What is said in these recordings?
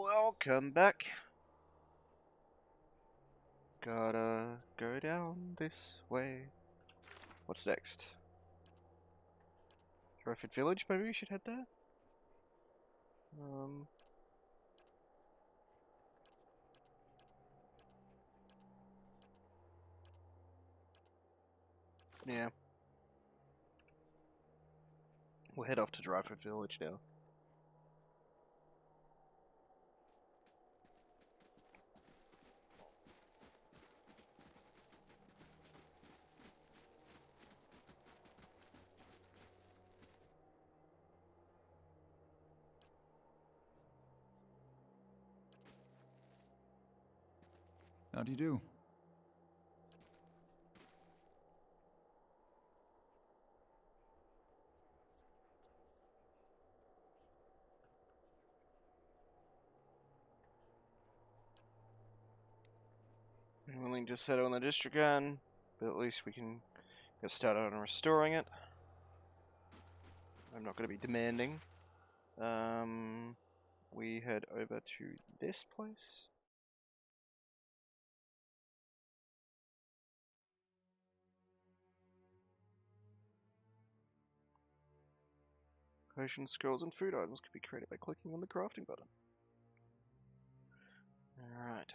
Welcome back. Gotta go down this way. What's next? Dryford Village, maybe we should head there? Yeah. We'll head off to Dryford Village now. How do you do? I'm willing to settle on the district again, but at least we can get started on restoring it. I'm not going to be demanding. We head over to this place. Potions, scrolls, and food items can be created by clicking on the crafting button. Alright.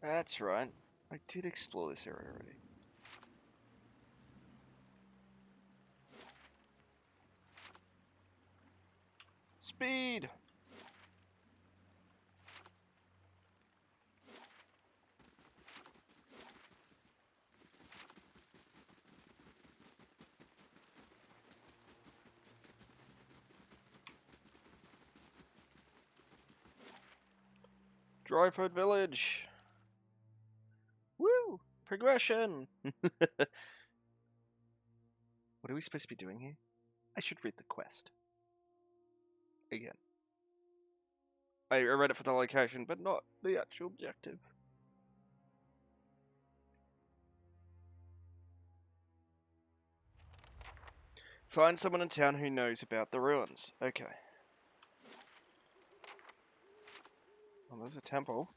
That's right. I did explore this area already. Speed! Dryford Village! Woo! Progression! What are we supposed to be doing here? I should read the quest. Again. I read it for the location, but not the actual objective. Find someone in town who knows about the ruins. Okay. Well, there's a temple.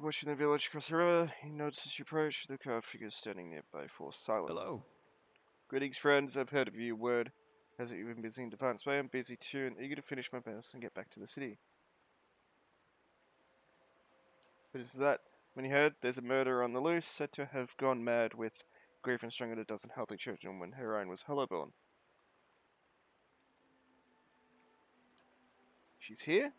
Watching the village across the river, he notices you approach. The carved figure standing nearby falls silent. Hello. Greetings, friends. I've heard of you. Word has it you've been busy in Defiance Bay. I'm busy too and eager to finish my business and get back to the city. But is that when you heard there's a murderer on the loose, said to have gone mad with grief and strangled a dozen healthy children when her own was hollowborn? She's here?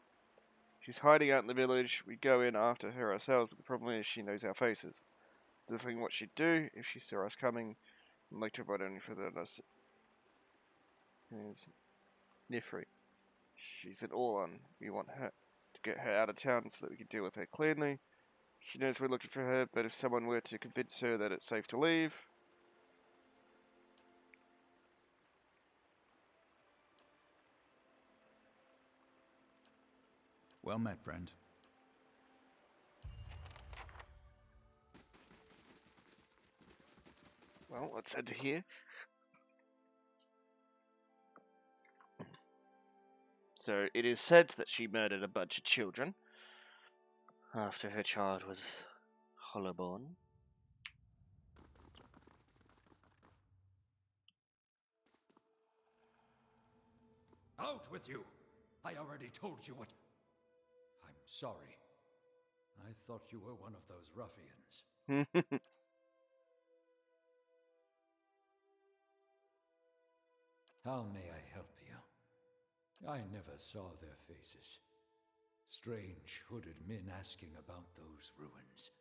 She's hiding out in the village. We go in after her ourselves, but the problem is she knows our faces. So thinking what she'd do if she saw us coming, and like to avoid any further on us. Is Nifri. She's an all-on. We want her to get her out of town so that we can deal with her cleanly. She knows we're looking for her, but if someone were to convince her that it's safe to leave... Well met, friend. Well, let's head to here. So, it is said that she murdered a bunch of children after her child was hollowborn. Out with you! I already told you what... I'm sorry. I thought you were one of those ruffians. How may I help you? I never saw their faces. Strange hooded men asking about those ruins.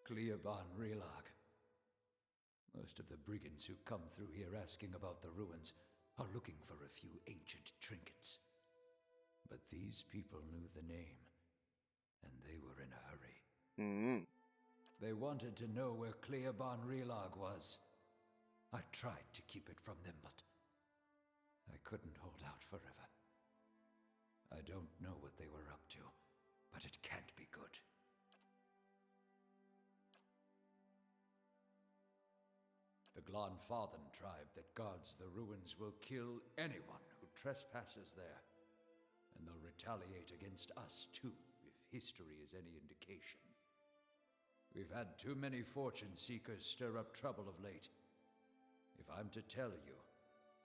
Cleoban Relag. Most of the brigands who come through here asking about the ruins are looking for a few ancient trinkets. But these people knew the name, and they were in a hurry. Mm. They wanted to know where Cleobon Relog was. I tried to keep it from them, but I couldn't hold out forever. I don't know what they were up to, but it can't be good. The Glanfathan tribe that guards the ruins will kill anyone who trespasses there. And they'll retaliate against us, too, if history is any indication. We've had too many fortune seekers stir up trouble of late. If I'm to tell you,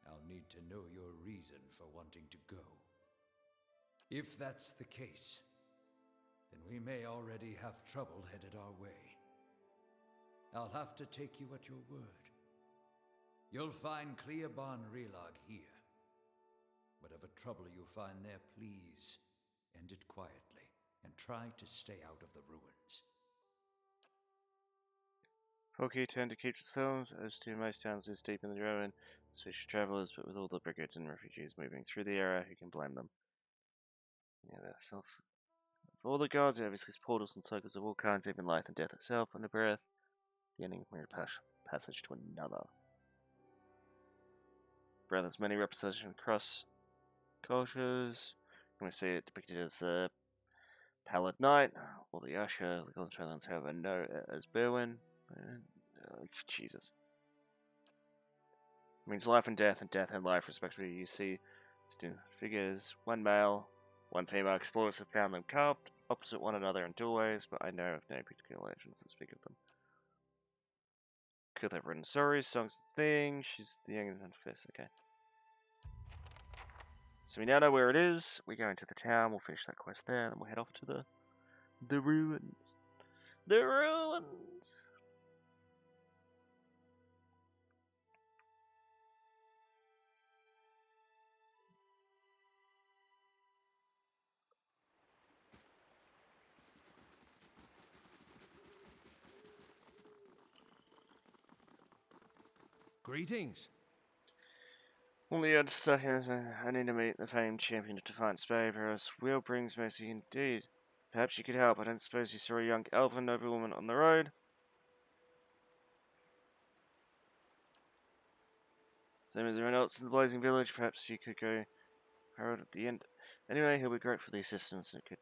I'll need to know your reason for wanting to go. If that's the case, then we may already have trouble headed our way. I'll have to take you at your word. You'll find Cleobon Relog here. Whatever trouble you find there, please end it quietly and try to stay out of the ruins. Folk here tend to keep to themselves, as do most towns this deep in the ruin, especially travellers, but with all the brigades and refugees moving through the area, who can blame them? Yeah, that's self. For all the guards who have access portals and cycles of all kinds, even life and death itself, on the breath, the ending of mere passage to another. Brothers, many representation across cultures. We see it depicted as a pallid knight, or the usher, the Golden Travelers, however, know it as Berwyn. Jesus. It means life and death and life, respectively. You see two figures, one male, one female. Explorers have found them carved opposite one another in doorways, but I know of no particular legends that speak of them. Could have written stories, songs, and things. She's the young and first. Okay. So we now know where it is. We go into the town. We'll finish that quest there, and we'll head off to the ruins. The ruins. Greetings. Only odds stuck in I need to meet the famed champion of Defiant Spade, or else Will brings mercy indeed. Perhaps you could help. I don't suppose you saw a young elven noblewoman on the road? Same as everyone else in the Blazing Village. Perhaps you could go Harold at the end. Anyway, he'll be grateful for the assistance and could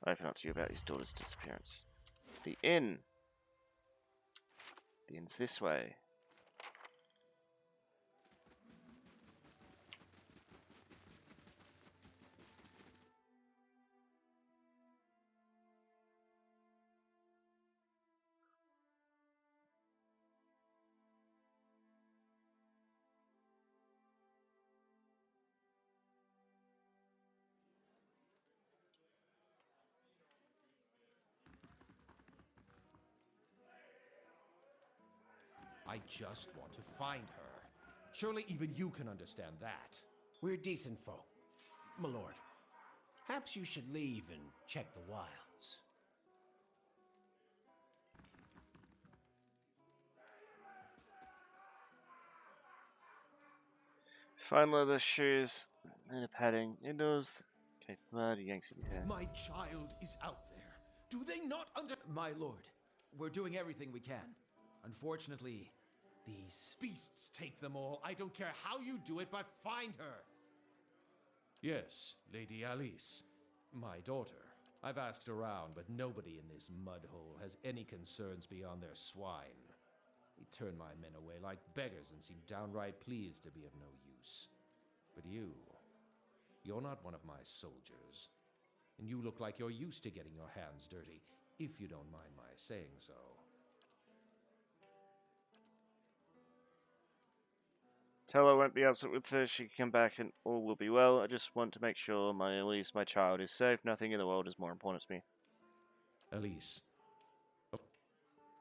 open up to you about his daughter's disappearance. The inn. The inn's this way. I just want to find her. Surely even you can understand that. We're decent folk, my lord. Perhaps you should leave and check the wilds. Fine leather shoes and a padding. Indoors. Okay, mud, yanks in his hair. My child is out there. Do they not My lord, we're doing everything we can. Unfortunately, these... beasts take them all? I don't care how you do it, but find her. Yes, Lady Alice. My daughter. I've asked around, but nobody in this mud hole has any concerns beyond their swine. They turn my men away like beggars and seem downright pleased to be of no use. But you're not one of my soldiers. And you look like you're used to getting your hands dirty, if you don't mind my saying so. Tell her I won't be upset with her. She can come back and all will be well. I just want to make sure my child is safe. Nothing in the world is more important to me. Elise.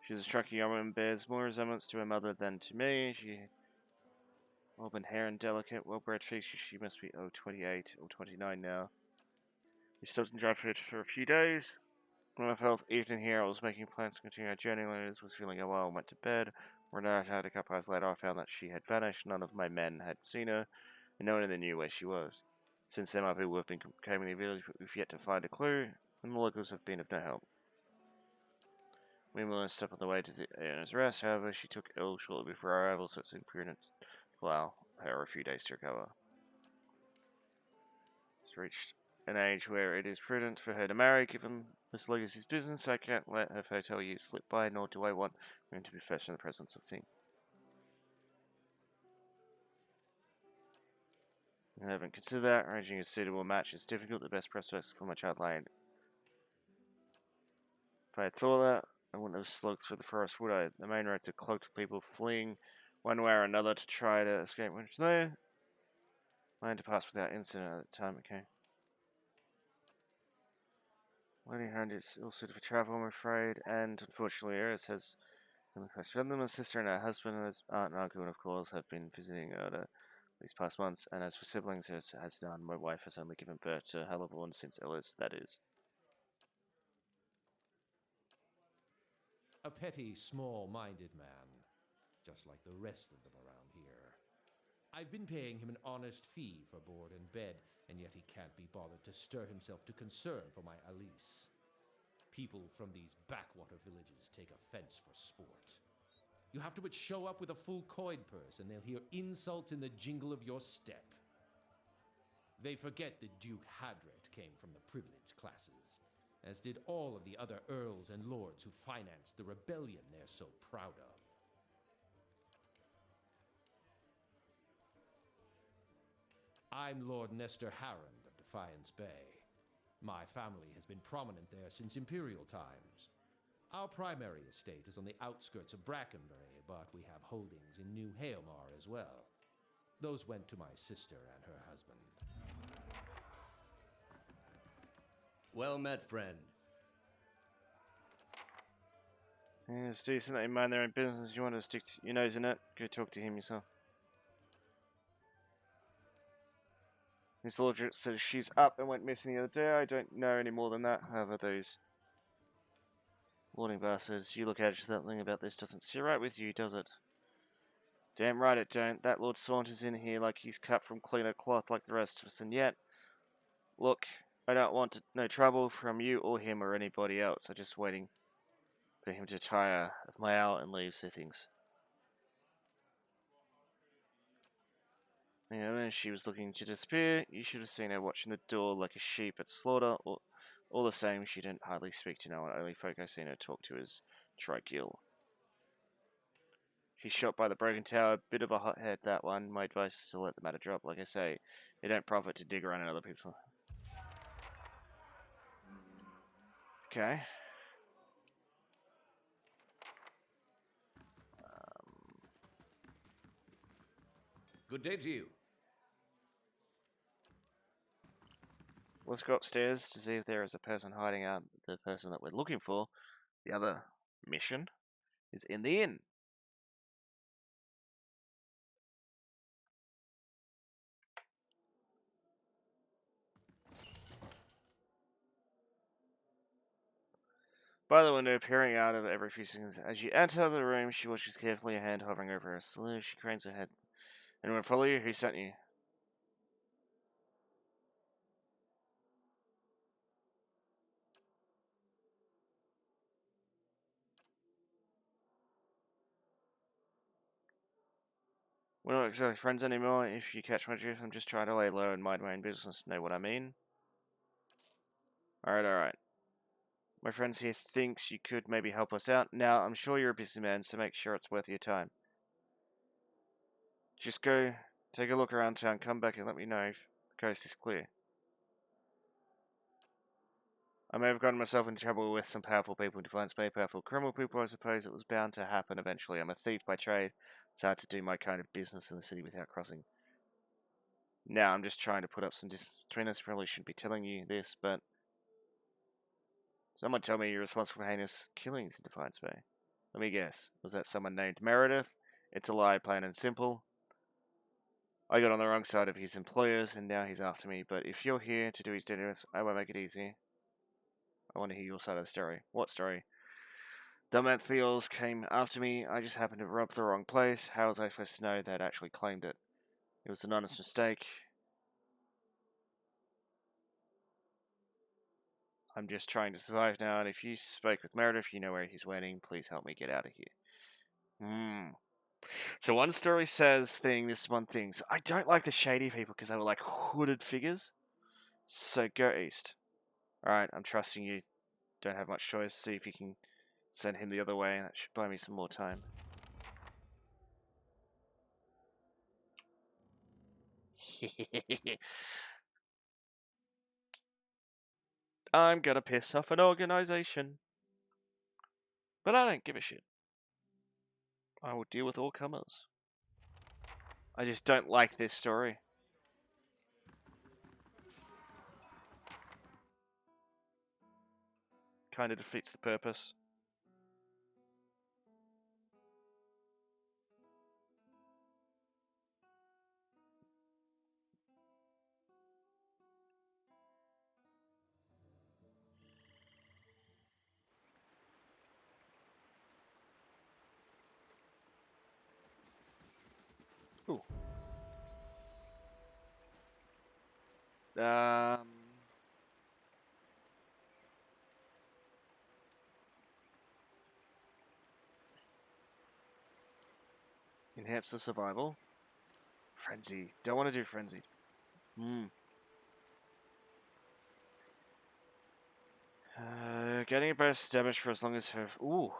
She's a striking young woman, bears more resemblance to her mother than to me. She auburn hair and delicate, well-bred features. She must be 28 or 29 now. We stopped in Bradford for a few days. When I felt evening here, I was making plans to continue our journey. When I was feeling a while, went to bed. When I had a couple hours later, I found that she had vanished. None of my men had seen her, and no one in the knew where she was. Since then, my people have been combing the village, but we've yet to find a clue, and the locals have been of no help. We were willing to step on the way to the owner's rest, however, she took ill shortly before our arrival, so it's imprudent to allow her a few days to recover. It's reached an age where it is prudent for her to marry, given this legacy's business. I can't let her fertile years slip by, nor do I want her to be first in the presence of things. I haven't considered that. Arranging a suitable match is difficult. The best prospects for my child lie. If I had thought that, I wouldn't have slugged through the forest, would I? The main roads are clogged with people fleeing one way or another to try to escape which there. I had to pass without incident at the time, okay. Lady Hand is ill suited for travel, I'm afraid, and unfortunately Eris has been close friend. My sister and her husband, and his aunt and uncle, of course, have been visiting her these past months, and as for siblings, as has none. My wife has only given birth to a Hellborn since Ellis, that is. A petty, small-minded man, just like the rest of them around here. I've been paying him an honest fee for board and bed, and yet he can't be bothered to stir himself to concern for my Alice. People from these backwater villages take offense for sport. You have to but show up with a full coin purse, and they'll hear insults in the jingle of your step. They forget that Duke Hadret came from the privileged classes, as did all of the other earls and lords who financed the rebellion they're so proud of. I'm Lord Nestor Harrand of Defiance Bay. My family has been prominent there since Imperial times. Our primary estate is on the outskirts of Brackenbury, but we have holdings in New Halemar as well. Those went to my sister and her husband. Well met, friend. Yeah, it's decent. They mind their own business. You want to stick your nose in it? Go talk to him yourself. Miss Aldrich says she's up and went missing the other day. I don't know any more than that. However, those warning bastards, you look at that thing about this doesn't sit right with you, does it? Damn right it don't. That Lord saunters in here like he's cut from cleaner cloth like the rest of us, and yet, look, I don't want no trouble from you or him or anybody else. I'm just waiting for him to tire of my out and leave, so things. And then she was looking to disappear. You should have seen her watching the door like a sheep at slaughter. All the same, she didn't hardly speak to no one. Only folk I seen her talk to is Trigil. She's shot by the broken tower. Bit of a hothead, that one. My advice is to let the matter drop. Like I say, it don't profit to dig around in other people's. Okay. Good day to you. Let's go upstairs to see if there is a person hiding out. The person that we're looking for, the other mission, is in the inn. By the window, peering out of every few seconds. As you enter the room, she watches carefully, a hand hovering over her. Slowly, she cranes her head. Anyone follow you? Who sent you? We're not exactly friends anymore. If you catch my drift, I'm just trying to lay low and mind my own business. Know what I mean? Alright. My friends here thinks you could maybe help us out. Now, I'm sure you're a busy man, so make sure it's worth your time. Just go, take a look around town, come back and let me know if the coast is clear. I may have gotten myself into trouble with some powerful people in Defiance Bay, powerful criminal people, I suppose. It was bound to happen eventually. I'm a thief by trade. It's hard to do my kind of business in the city without crossing. Now, I'm just trying to put up some distance between us. Probably shouldn't be telling you this, but someone told me you're responsible for heinous killings in Defiance Bay. Let me guess. Was that someone named Meredith? It's a lie, plain and simple. I got on the wrong side of his employers, and now he's after me. But if you're here to do his diligence, I won't make it easy. I want to hear your side of the story. What story? Dumanthios came after me. I just happened to rob the wrong place. How was I supposed to know they'd actually claimed it? It was an honest mistake. I'm just trying to survive now, and if you spoke with Meredith, you know where he's waiting. Please help me get out of here. So one story says this one thing. So I don't like the shady people because they were like hooded figures. So go east. Alright, I'm trusting you. Don't have much choice. See if you can send him the other way. That should buy me some more time. I'm gonna piss off an organization. But I don't give a shit. I will deal with all comers. I just don't like this story. Kind of defeats the purpose. Ooh. Enhance the survival. Frenzy. Don't want to do frenzy. Getting a bonus damage for as long as her. Ooh.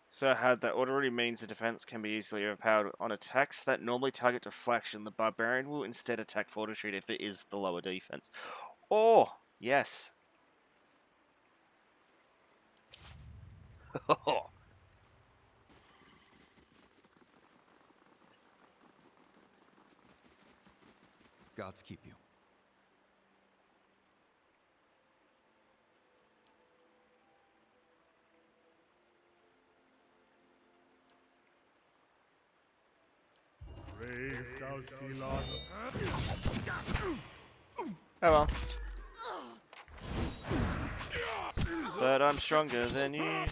So hard that already means the defense can be easily overpowered on attacks that normally target deflection. The barbarian will instead attack fortitude if it is the lower defense. Oh, yes. Gods keep you. Oh well. But I'm stronger than you.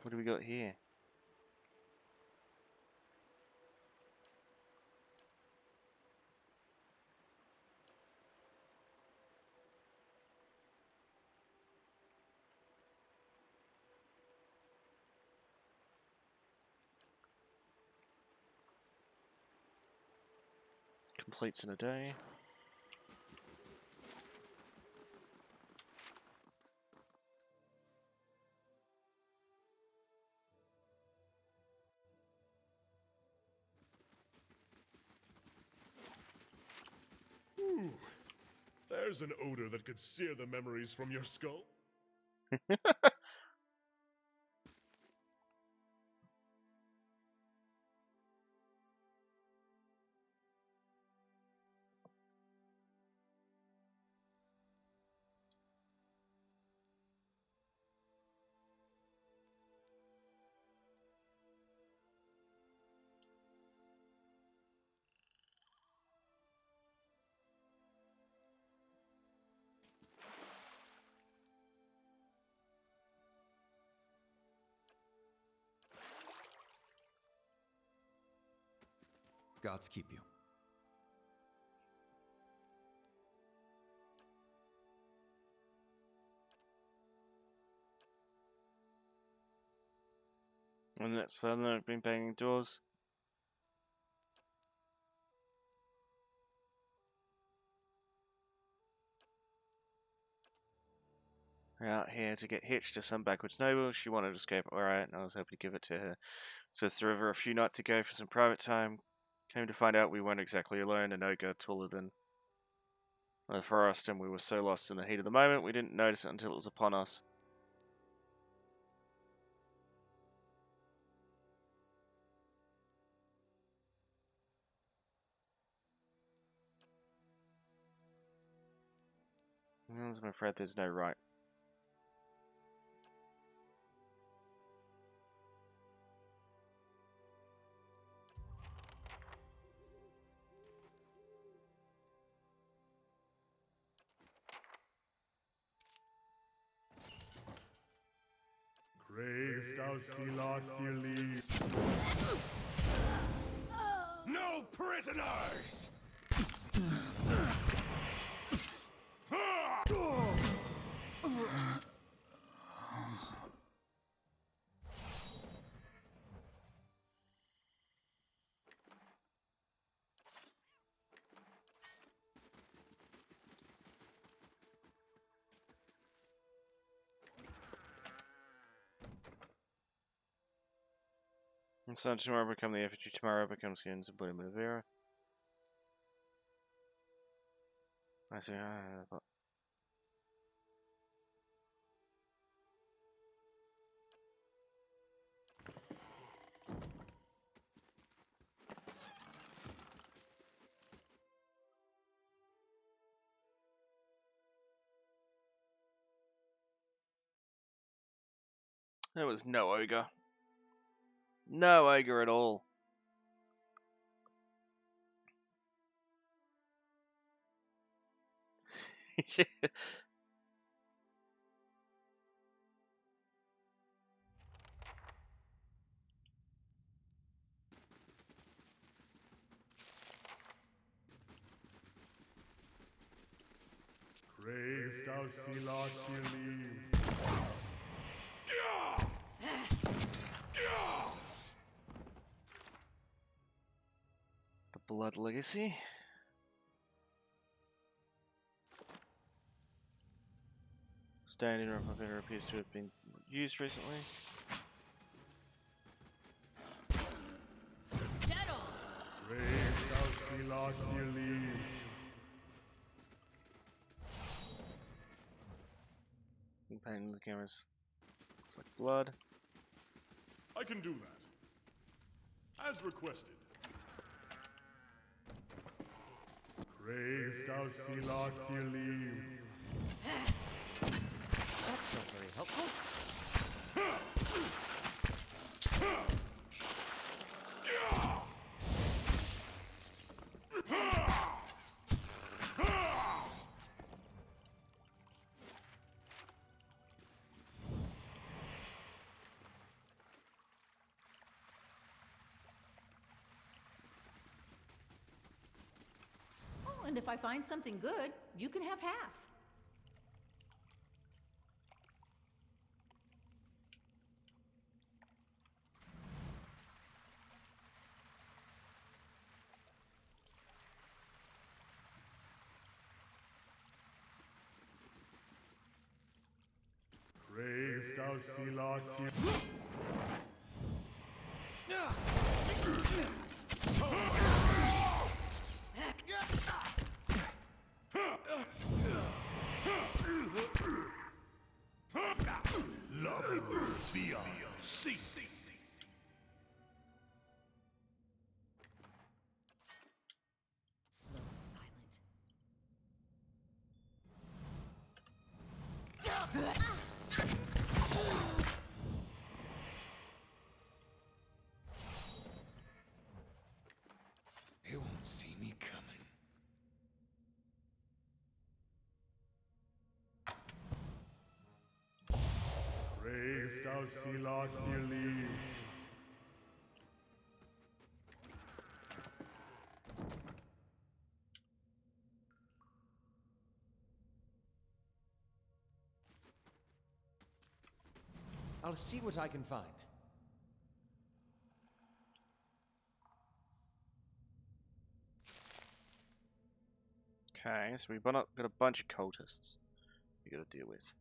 What do we got here? Completes in a day. There's an odor that could sear the memories from your skull. Gods keep you. And that's suddenly I've been banging doors. We're out here to get hitched to some backwards noble. She wanted to escape. Alright, and I was hoping to give it to her. So it's the river a few nights ago for some private time. Came to find out we weren't exactly alone. An ogre taller than the forest, and we were so lost in the heat of the moment we didn't notice it until it was upon us. I'm afraid there's no right. No prisoners! And so tomorrow become the effigy, tomorrow becomes the embodiment of Vera. I see. But there was no ogre. No ogre at all. The Blood Legacy. Standing replicator appears to have been used recently. Painting the cameras. Looks like blood. I can do that. As requested. That's not very helpful. And if I find something good, you can have half. Slow and silent. They won't see me coming. I'll see what I can find. Okay, so we've got a bunch of cultists we got to deal with.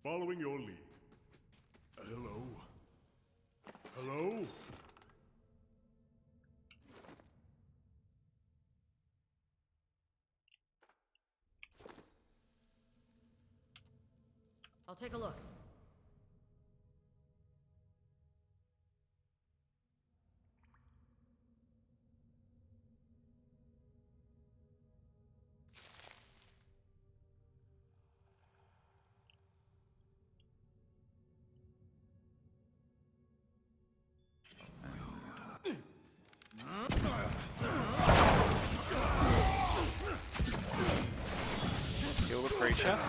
Following your lead. Hello? Hello? I'll take a look. Kill the creature.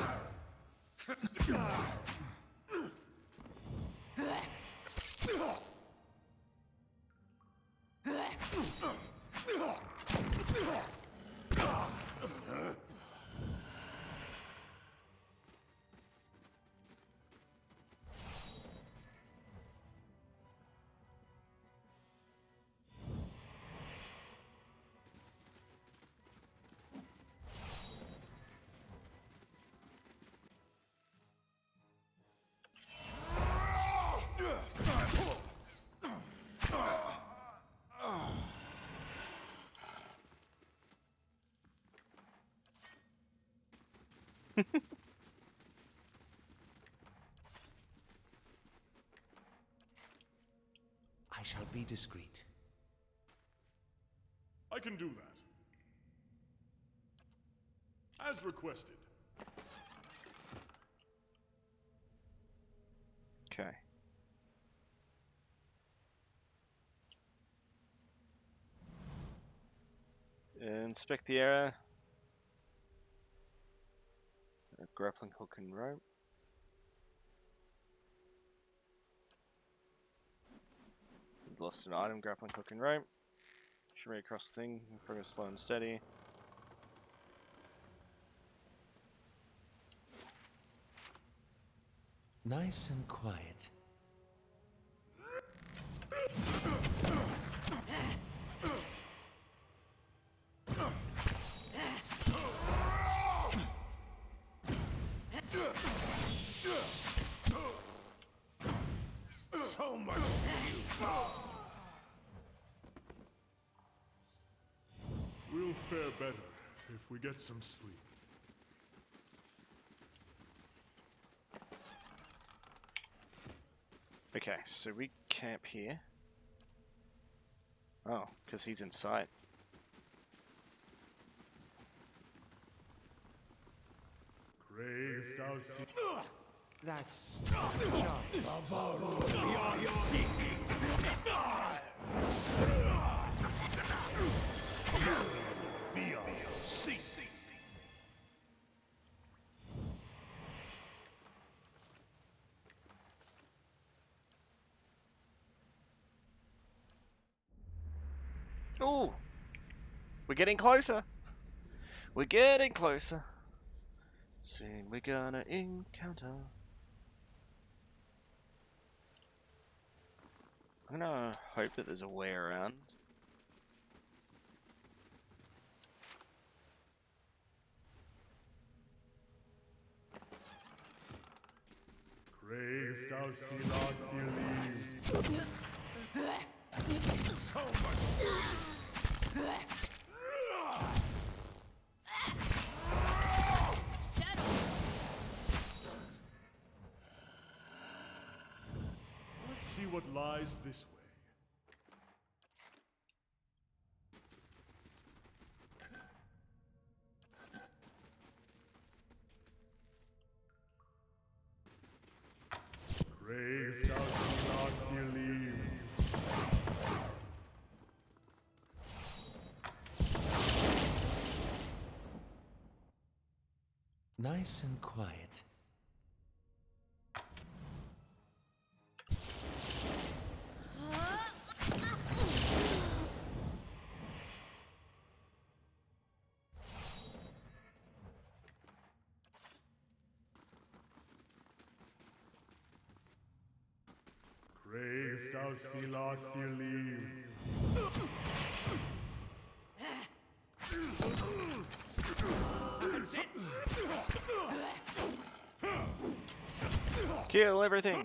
I shall be discreet. I can do that. As requested. Okay. Inspect the area. A grappling hook and rope. We've lost an item, grappling hook and rope. Shimmy across the thing, progress slow and steady. Nice and quiet. So much. We'll fare better if we get some sleep. Okay, so we camp here. Oh, because he's in sight. Craved out. That's Ooh! We're getting closer! We're getting closer! Soon we're gonna encounter. I'm gonna hope that there's a way around. Craved out so much. Let's see what lies this way. Craved out not believe. nice and quiet. Craved out filat filim. That's it. Kill everything!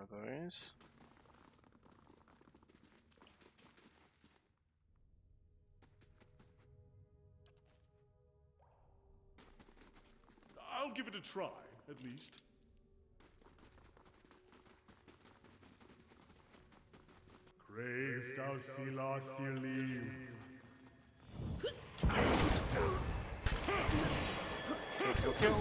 more of those. I'll give it a try, at least. Crave Dalfilathili. Kill, kill.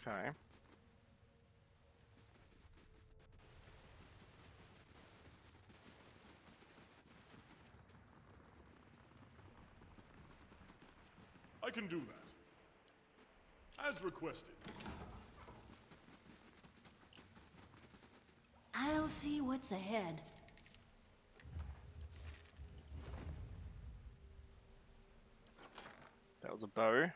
Okay. I can do that. As requested. I'll see what's ahead. That was a bow.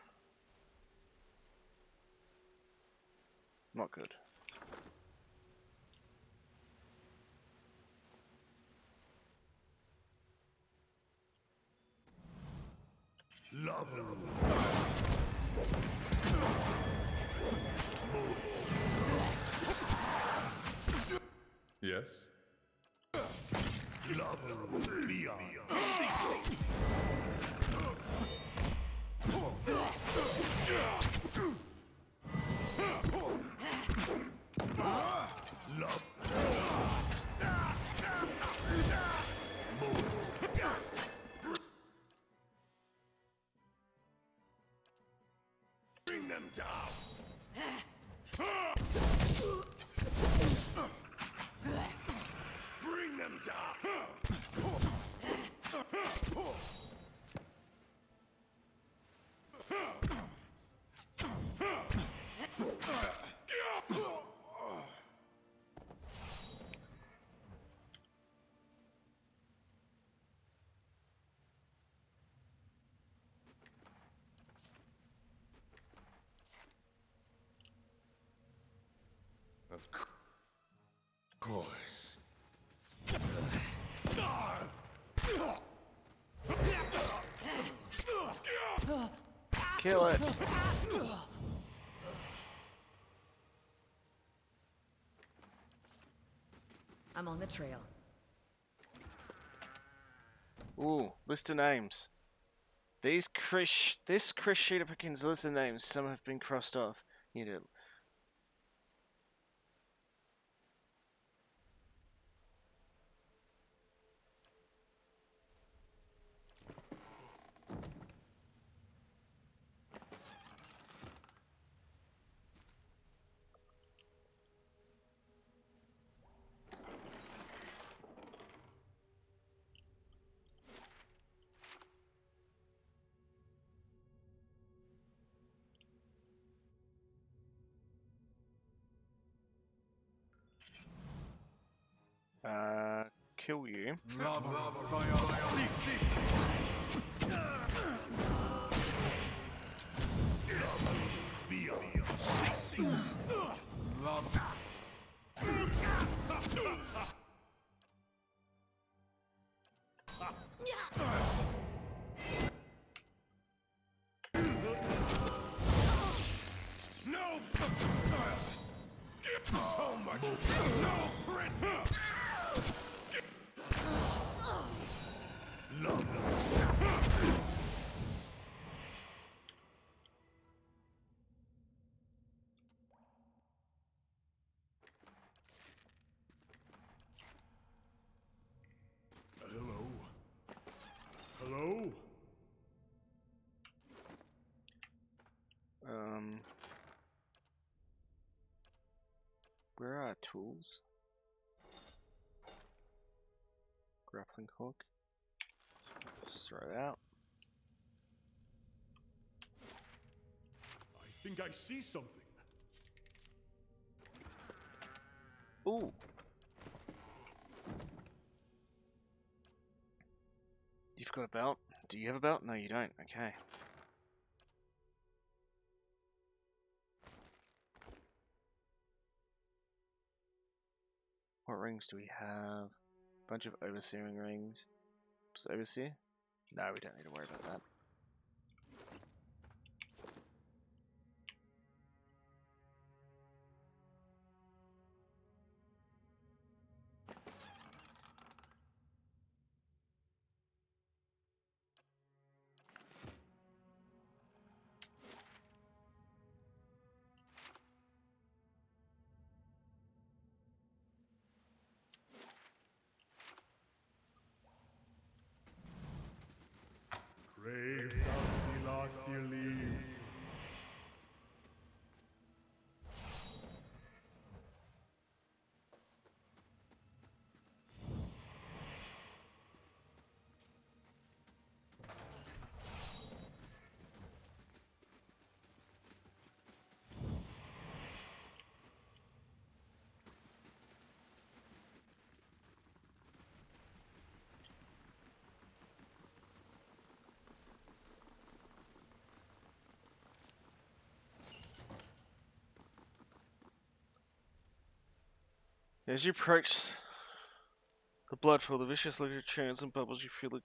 Not good. Yes? Bring them down. Bring them down. Of course. Kill it. I'm on the trail. Ooh, list of names. This Chris sheet of pickings list of names. Some have been crossed off. You did. Kill you. No! So much! No print! Hello? Hello? Where are our tools? Grappling hook. Just throw it out. I think I see something. Ooh. You've got a belt? Do you have a belt? No, you don't. Okay. What rings do we have? Bunch of overseeing rings. Just overseer? No, we don't need to worry about that. Brave Philothili. As you approach the bloodfall, the vicious liquor churns and bubbles. You feel it.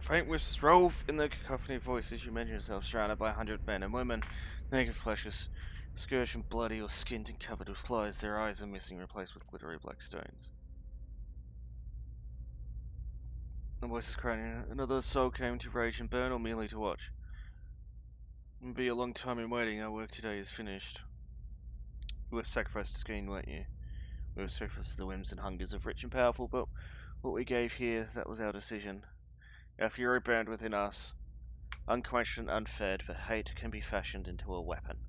Faint wisps roll in the cacophony of voices. You imagine yourself surrounded by 100 men and women. Naked flesh is scourged and bloody or skinned and covered with flies. Their eyes are missing, replaced with glittery black stones. The voices crying, another soul came to rage and burn or merely to watch. It will be a long time in waiting. Our work today is finished. You were sacrificed to Skeen, weren't you? We were sacrificed to the whims and hungers of rich and powerful, but what we gave here, that was our decision. Our fury burned within us, unquenched and unfed, but hate can be fashioned into a weapon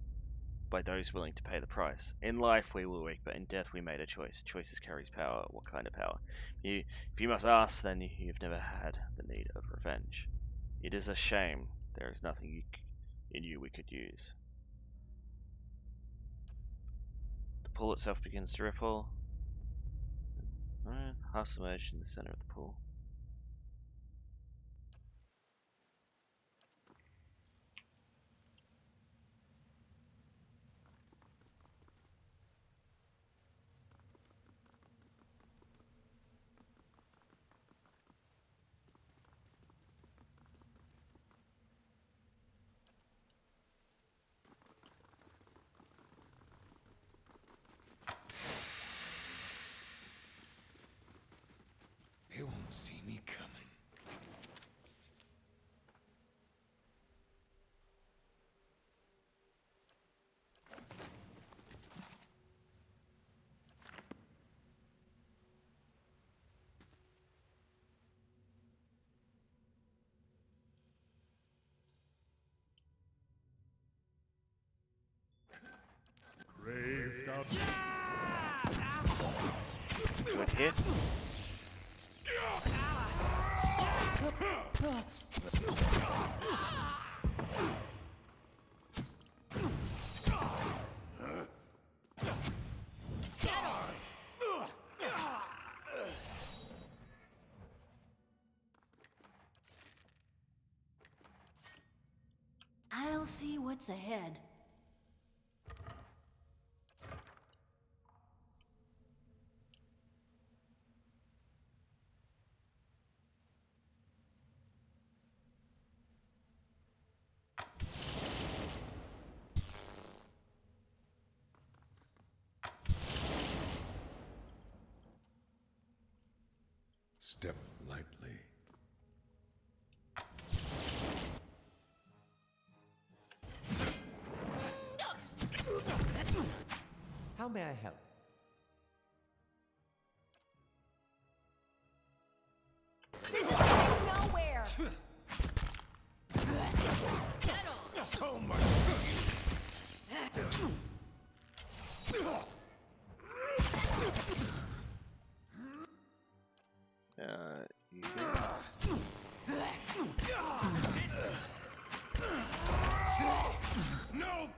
by those willing to pay the price. In life we were weak, but in death we made a choice. Choices carries power. What kind of power? If you must ask, then you've never had the need of revenge. It is a shame. There is nothing in you we could use. The pool itself begins to ripple. Half submerged in the center of the pool. They won't see me coming. Brave thou. Good hit. I'll see what's ahead. Step lightly. How may I help? This is going nowhere! So much. You No!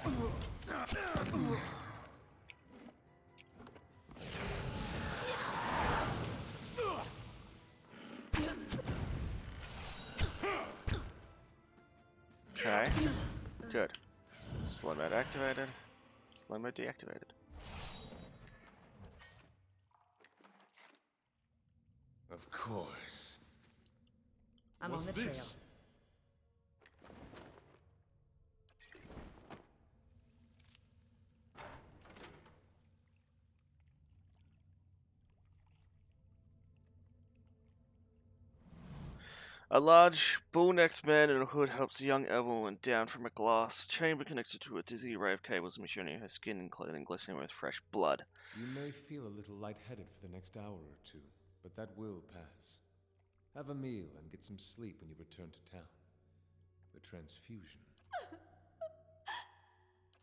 Okay. Good. Slow mode activated. Slow mode deactivated. course. I'm What's on the trail. this? A large, bull-necked man in a hood helps a young elven woman down from a glass chamber connected to a dizzy array of cables and machinery, her skin and clothing glistening with fresh blood. You may feel a little lightheaded for the next hour or two, but that will pass. Have a meal and get some sleep when you return to town. The transfusion.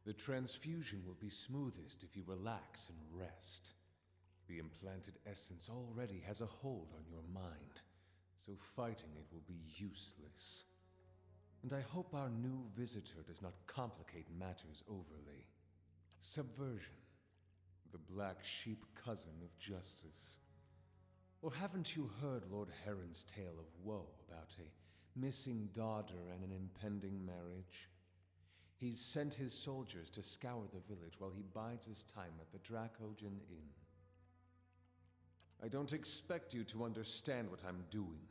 The transfusion will be smoothest if you relax and rest. The implanted essence already has a hold on your mind, so fighting it will be useless. And I hope our new visitor does not complicate matters overly. Subversion. The black sheep cousin of justice. Or haven't you heard Lord Heron's tale of woe about a missing daughter and an impending marriage? He's sent his soldiers to scour the village while he bides his time at the Dracogene Inn. I don't expect you to understand what I'm doing.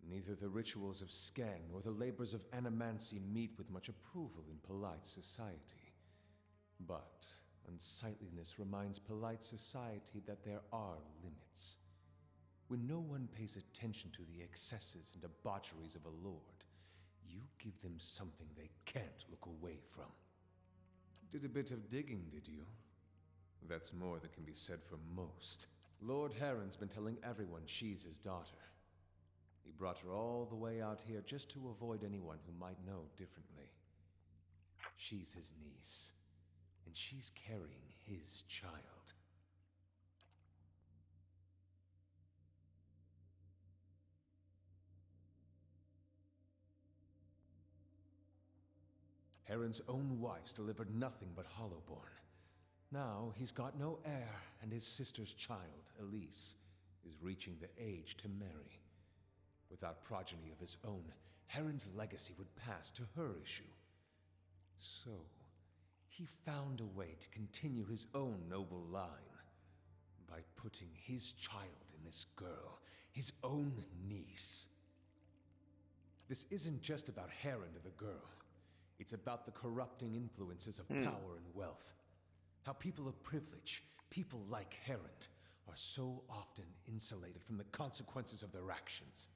Neither the rituals of Skang nor the labors of animancy meet with much approval in polite society. But unsightliness reminds polite society that there are limits. When no one pays attention to the excesses and debaucheries of a lord, you give them something they can't look away from. Did a bit of digging, did you? That's more than can be said for most. Lord Heron's been telling everyone she's his daughter. He brought her all the way out here just to avoid anyone who might know differently. She's his niece, and she's carrying his child. Heron's own wife's delivered nothing but Hollowborn. Now he's got no heir, and his sister's child, Elise, is reaching the age to marry. Without progeny of his own, Heron's legacy would pass to her issue. So, he found a way to continue his own noble line by putting his child in this girl, his own niece. This isn't just about Heron to the girl. It's about the corrupting influences of power and wealth. How people of privilege, people like Heron, are so often insulated from the consequences of their actions.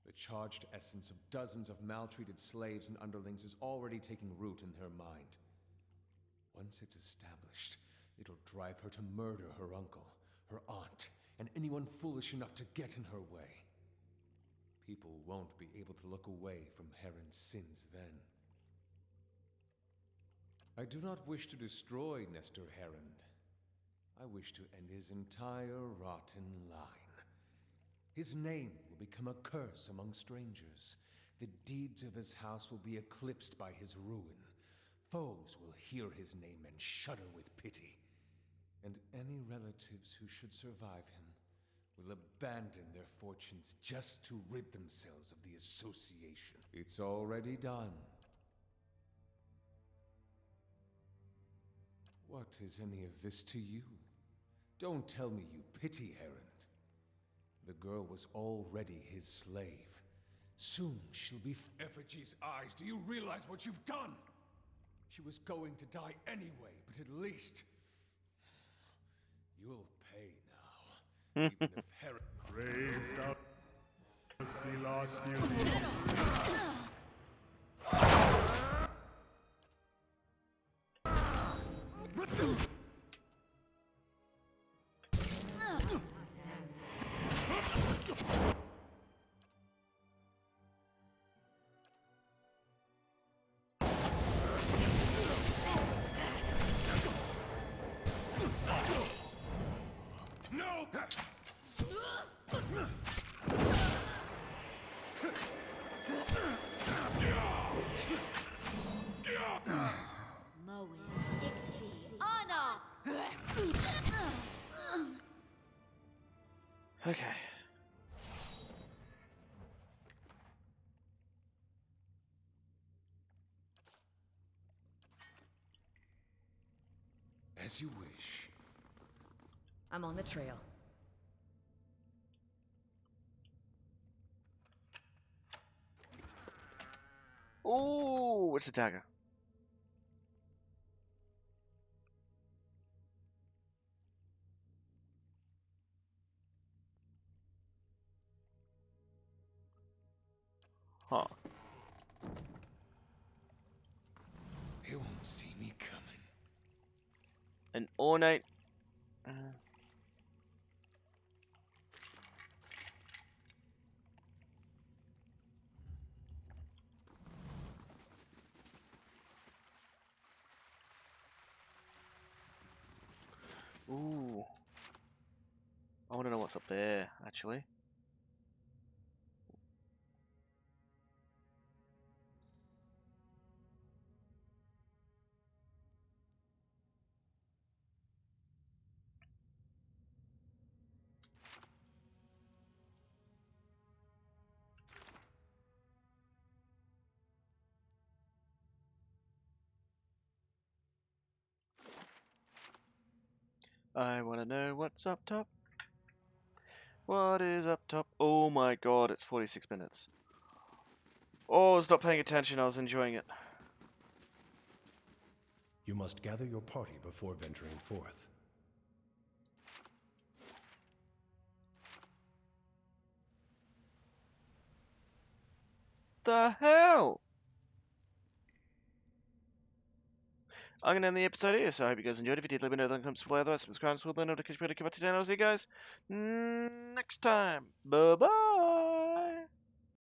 The charged essence of dozens of maltreated slaves and underlings is already taking root in her mind. Once it's established, it'll drive her to murder her uncle, her aunt, and anyone foolish enough to get in her way. People won't be able to look away from Heron's sins then. I do not wish to destroy Nestor Heron. I wish to end his entire rotten line. His name will become a curse among strangers. The deeds of his house will be eclipsed by his ruin. Foes will hear his name and shudder with pity. And any relatives who should survive him will abandon their fortunes just to rid themselves of the association. It's already done. What is any of this to you? Don't tell me you pity Heron. The girl was already his slave. Soon she'll be Effigy's eyes. Do you realize what you've done? She was going to die anyway, but at least you'll pay now. Even if Heron... Braved up the last few No! Moe, Ixie, Anna! Okay. As you wish. I'm on the trail. Oh, it's a dagger. Huh. They won't see me coming. An ornate. Ooh. I want to know what's up there, actually. I want to know what's up top. What is up top? Oh my god, it's 46 minutes. Oh, stop paying attention, I was enjoying it. You must gather your party before venturing forth. The hell? I'm going to end the episode here, so I hope you guys enjoyed. If you did, let me know in the comments below. Otherwise, subscribe to the notification bell to keep up to date. I'll see you guys next time. Bye-bye.